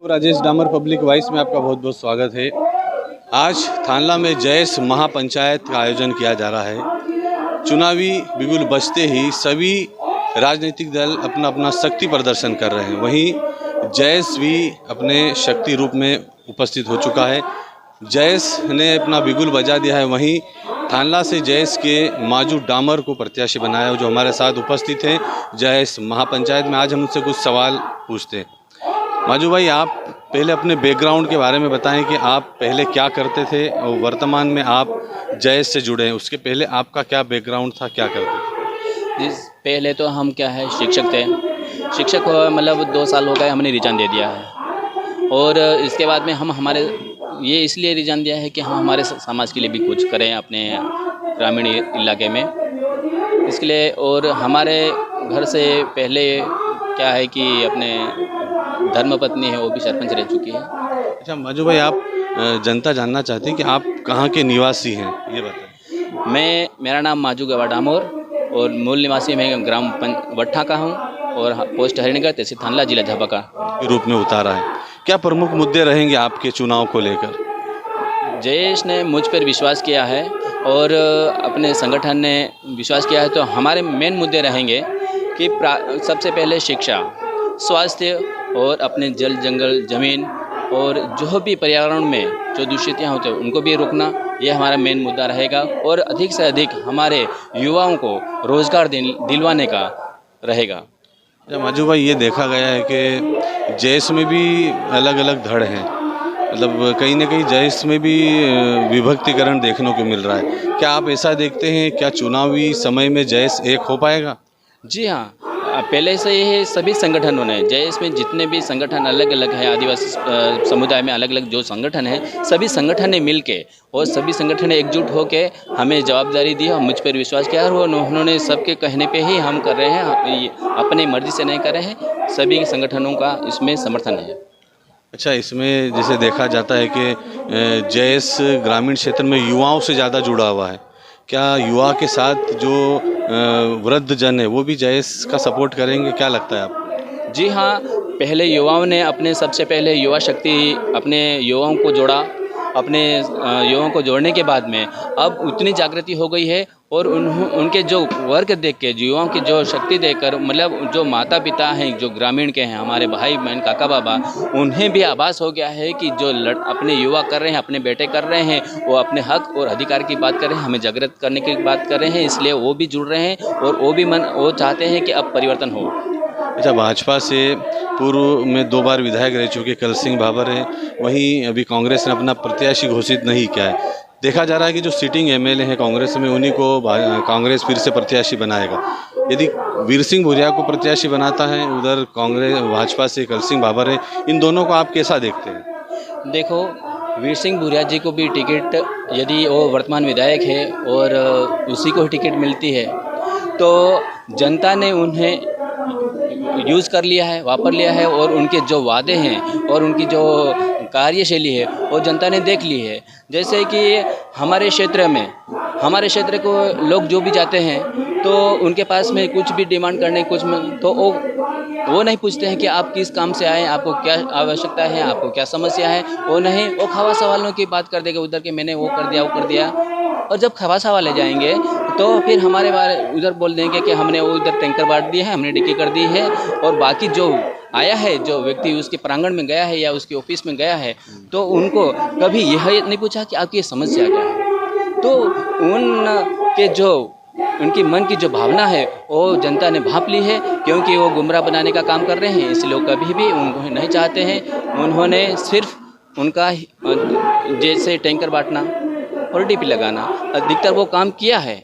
राजेश डामर public voice में आपका बहुत बहुत स्वागत है। आज थानला में जयेश महापंचायत का आयोजन किया जा रहा है। चुनावी बिगुल बजते ही सभी राजनीतिक दल अपना अपना शक्ति प्रदर्शन कर रहे हैं। वहीं जयेश भी अपने शक्ति रूप में उपस्थित हो चुका है। जयेश ने अपना बिगुल बजा दिया है। वहीं थानला से जयेश के माजू डामर को प्रत्याशी बनाया, जो हमारे साथ उपस्थित हैं जयेश महापंचायत में। आज हम उनसे कुछ सवाल पूछते हैं। माजू भाई, आप पहले अपने बैकग्राउंड के बारे में बताएं कि आप पहले क्या करते थे और वर्तमान में आप जयेश से जुड़े हैं। उसके पहले आपका क्या बैकग्राउंड था, क्या करते थे? जी, पहले तो हम क्या है शिक्षक थे। शिक्षक मतलब 2 साल हो गए, हमने रिजाइन दे दिया है। और इसके बाद में हम हमारे ये इसलिए रिजाइन दिया है कि हम हमारे समाज के लिए भी कुछ करें अपने ग्रामीण इलाके में, इसके लिए। और हमारे घर से पहले क्या है कि अपने धर्मपत्नी है, वो भी सरपंच रह चुकी है। अच्छा माजू भाई, आप जनता जानना चाहती है कि आप कहाँ के निवासी हैं, ये बताएं। मेरा नाम माजू गवा डामोर और मूल निवासी मैं ग्राम वट्ठा का हूँ और पोस्ट हरिणगढ़, तहसील थानला, जिला झाबा का के रूप में उतारा है। क्या प्रमुख मुद्दे रहेंगे आपके चुनाव को लेकर? जयेश ने मुझ पर विश्वास किया है और अपने संगठन ने विश्वास किया है, तो हमारे मेन मुद्दे रहेंगे कि सबसे पहले शिक्षा, स्वास्थ्य और अपने जल जंगल ज़मीन और जो भी पर्यावरण में जो दूषितियाँ होते हैं उनको भी रोकना, ये हमारा मेन मुद्दा रहेगा। और अधिक से अधिक हमारे युवाओं को रोज़गार दिलवाने का रहेगा। माजू भाई, ये देखा गया है कि जयेश में भी अलग अलग धड़ हैं, मतलब कहीं ना कहीं जयेश में भी विभक्तिकरण देखने को मिल रहा है। क्या आप ऐसा देखते हैं, क्या चुनावी समय में जयेश एक हो पाएगा? जी हाँ, पहले से ही सभी संगठनों ने, जयेश में जितने भी संगठन अलग अलग हैं, आदिवासी समुदाय में अलग अलग जो संगठन हैं, सभी संगठन ने मिल के और सभी संगठन ने एकजुट होकर हमें जवाबदारी दी और मुझ पर विश्वास किया। और उन्होंने सबके कहने पे ही हम कर रहे हैं, अपनी मर्जी से नहीं कर रहे हैं। सभी संगठनों का इसमें समर्थन है। अच्छा, इसमें जैसे देखा जाता है कि जयेश ग्रामीण क्षेत्र में युवाओं से ज़्यादा जुड़ा हुआ है। क्या युवा के साथ जो वृद्ध जन है वो भी जयेश का सपोर्ट करेंगे, क्या लगता है आपको? जी हाँ, पहले युवाओं ने सबसे पहले युवा शक्ति अपने युवाओं को जोड़ा। अपने युवाओं को जोड़ने के बाद में अब उतनी जागृति हो गई है और उनके जो वर्क देख के, युवाओं की जो शक्ति देखकर, मतलब जो माता पिता हैं, जो ग्रामीण के हैं, हमारे भाई बहन, काका बाबा, उन्हें भी आभास हो गया है कि जो अपने युवा कर रहे हैं, अपने बेटे कर रहे हैं, वो अपने हक और अधिकार की बात कर रहे हैं, हमें जागृत करने की बात कर रहे हैं। इसलिए वो भी जुड़ रहे हैं और वो चाहते हैं कि अब परिवर्तन हो। अच्छा, भाजपा से पूर्व में 2 बार विधायक रह चुके कल सिंह भाबर हैं, वहीं अभी कांग्रेस ने अपना प्रत्याशी घोषित नहीं किया है। देखा जा रहा है कि जो सिटिंग एमएलए हैं कांग्रेस में, उन्हीं को कांग्रेस फिर से प्रत्याशी बनाएगा। यदि वीर सिंह भूरिया को प्रत्याशी बनाता है, उधर कांग्रेस भाजपा से कल सिंह भाबर है, इन दोनों को आप कैसा देखते हैं? देखो, वीर सिंह भूरिया जी को भी टिकट, यदि वो वर्तमान विधायक है और उसी को टिकट मिलती है, तो जनता ने उन्हें यूज़ कर लिया है, वापर लिया है। और उनके जो वादे हैं और उनकी जो कार्यशैली है वो जनता ने देख ली है। जैसे कि हमारे क्षेत्र को लोग जो भी जाते हैं तो उनके पास में कुछ भी डिमांड करने तो वो नहीं पूछते हैं कि आप किस काम से आए, आपको क्या आवश्यकता है, आपको क्या समस्या है। वो नहीं, वो खवा सवालों की बात कर देगा उधर के, मैंने वो कर दिया। और जब खवासा वाले जाएंगे तो फिर हमारे बारे उधर बोल देंगे कि हमने वो उधर टैंकर बांट दिया है, हमने डिक्की कर दी है। और बाकी जो आया है, जो व्यक्ति उसके प्रांगण में गया है या उसके ऑफिस में गया है, तो उनको कभी यह नहीं पूछा कि आपकी समस्या क्या है। तो उनकी मन की जो भावना है वो जनता ने भांप ली है, क्योंकि वो गुमराह बनाने का काम कर रहे हैं। इसलिए कभी भी उनको नहीं चाहते हैं। उन्होंने सिर्फ उनका जैसे टैंकर बांटना और डीपी लगाना, अधिकतर वो काम किया है।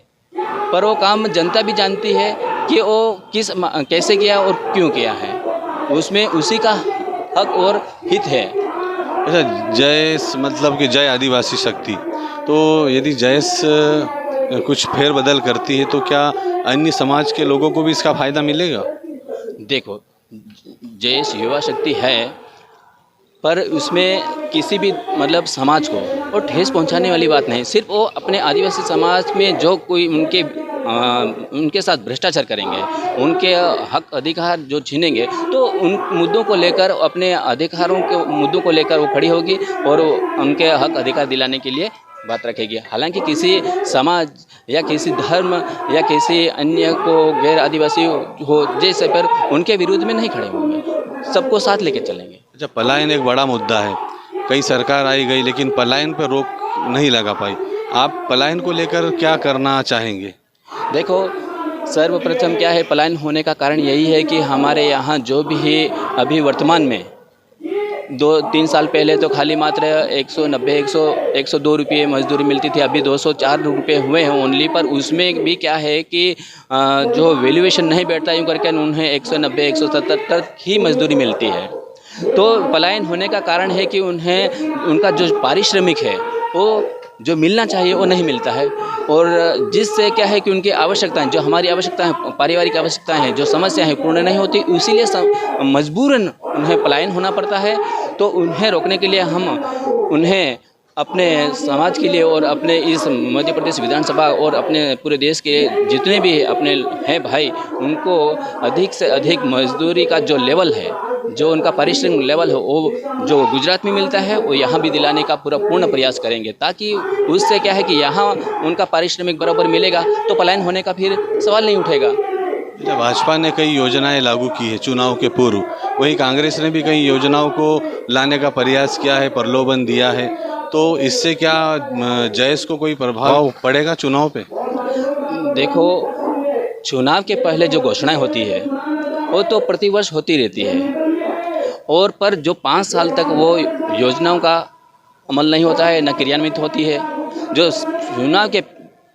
पर वो काम जनता भी जानती है कि वो कैसे किया और क्यों किया है, उसमें उसी का हक और हित है। अच्छा, जयेश मतलब कि जय आदिवासी शक्ति, तो यदि जयेश कुछ फेरबदल करती है तो क्या अन्य समाज के लोगों को भी इसका फ़ायदा मिलेगा? देखो, जयेश युवा शक्ति है, पर उसमें किसी भी मतलब समाज को वो ठेस पहुंचाने वाली बात नहीं। सिर्फ वो अपने आदिवासी समाज में जो कोई उनके उनके साथ भ्रष्टाचार करेंगे, उनके हक अधिकार जो छीनेंगे, तो उन मुद्दों को लेकर, अपने अधिकारों के मुद्दों को लेकर वो खड़ी होगी और उनके हक अधिकार दिलाने के लिए बात रखेगी। हालांकि किसी समाज या किसी धर्म या किसी अन्य को गैर आदिवासी हो जैसे पर उनके विरोध में नहीं खड़े होंगे, सबको साथ लेके चलेंगे। अच्छा, पलायन एक बड़ा मुद्दा है, कई सरकार आई गई लेकिन पलायन पर रोक नहीं लगा पाई। आप पलायन को लेकर क्या करना चाहेंगे? देखो, सर्वप्रथम क्या है, पलायन होने का कारण यही है कि हमारे यहाँ जो भी है अभी वर्तमान में 2-3 साल पहले तो खाली मात्र 102 रुपये मजदूरी मिलती थी, अभी 204 रुपये हुए हैं ओनली। पर उसमें भी क्या है कि जो वैल्यूएशन नहीं बैठता यूँ करके उन्हें 190-170 तक ही मजदूरी मिलती है। तो पलायन होने का कारण है कि उन्हें उनका जो पारिश्रमिक है वो जो मिलना चाहिए वो नहीं मिलता है, और जिससे क्या है कि उनकी आवश्यकताएं, जो हमारी आवश्यकताएं, पारिवारिक आवश्यकताएं हैं, जो समस्या हैं, पूर्ण नहीं होती, इसीलिए मजबूरन उन्हें पलायन होना पड़ता है। तो उन्हें रोकने के लिए हम उन्हें अपने समाज के लिए और अपने इस मध्य प्रदेश विधानसभा और अपने पूरे देश के जितने भी अपने हैं भाई, उनको अधिक से अधिक मजदूरी का जो लेवल है, जो उनका पारिश्रमिक लेवल है, वो जो गुजरात में मिलता है वो यहाँ भी दिलाने का पूर्ण प्रयास करेंगे, ताकि उससे क्या है कि यहाँ उनका पारिश्रमिक बराबर मिलेगा तो पलायन होने का फिर सवाल नहीं उठेगा। जब भाजपा ने कई योजनाएं लागू की है चुनाव के पूर्व, वहीं कांग्रेस ने भी कई योजनाओं को लाने का प्रयास किया है, प्रलोभन दिया है, तो इससे क्या जयेश को कोई प्रभाव पड़ेगा चुनाव पे? देखो, चुनाव के पहले जो घोषणाएं होती है वो तो प्रतिवर्ष होती रहती है, और पर जो 5 साल तक वो योजनाओं का अमल नहीं होता है, न क्रियान्वित होती है। जो चुनाव के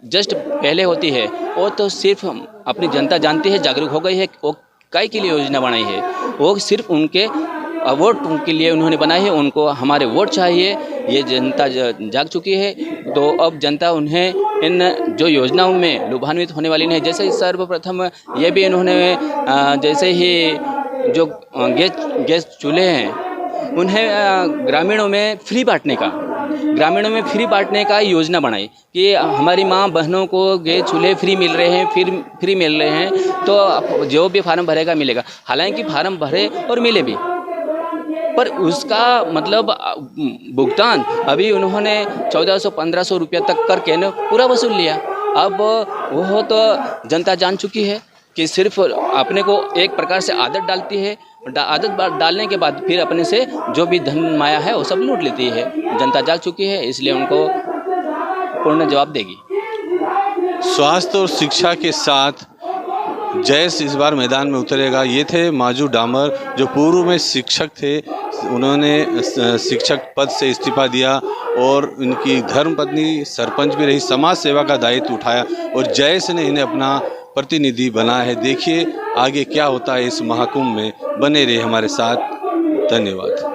जस्ट पहले होती है वो तो सिर्फ अपनी जनता जानती है, जागरूक हो गई है, वो काय के लिए योजना बनाई है, वो सिर्फ उनके वोट के लिए उन्होंने बनाई है, उनको हमारे वोट चाहिए, ये जनता जाग चुकी है। तो अब जनता उन्हें इन जो योजनाओं में लुभान्वित होने वाली नहीं। जैसे सर्वप्रथम ये भी इन्होंने जैसे ही जो गैस चूल्हे हैं उन्हें ग्रामीणों में फ्री बांटने का योजना बनाई कि हमारी माँ बहनों को गैस चूल्हे फ्री मिल रहे हैं, फ्री मिल रहे हैं, तो जो भी फार्म भरेगा मिलेगा। हालांकि फार्म भरे और मिले भी, पर उसका मतलब भुगतान अभी उन्होंने 1400-1500 रुपया तक करके न पूरा वसूल लिया। अब वो तो जनता जान चुकी है कि सिर्फ अपने को एक प्रकार से आदत डालती है, आदत डालने के बाद फिर अपने से जो भी धन माया है वो सब लूट लेती है। जनता जाग चुकी है, इसलिए उनको पूर्ण जवाब देगी। स्वास्थ्य और शिक्षा के साथ जयेश इस बार मैदान में उतरेगा। ये थे माजू डामर, जो पूर्व में शिक्षक थे, उन्होंने शिक्षक पद से इस्तीफा दिया और उनकी धर्मपत्नी सरपंच भी रही, समाज सेवा का दायित्व उठाया और जयेश ने इन्हें अपना प्रतिनिधि बनाया है। देखिए आगे क्या होता है इस महाकुंभ में, बने रहे हमारे साथ। धन्यवाद।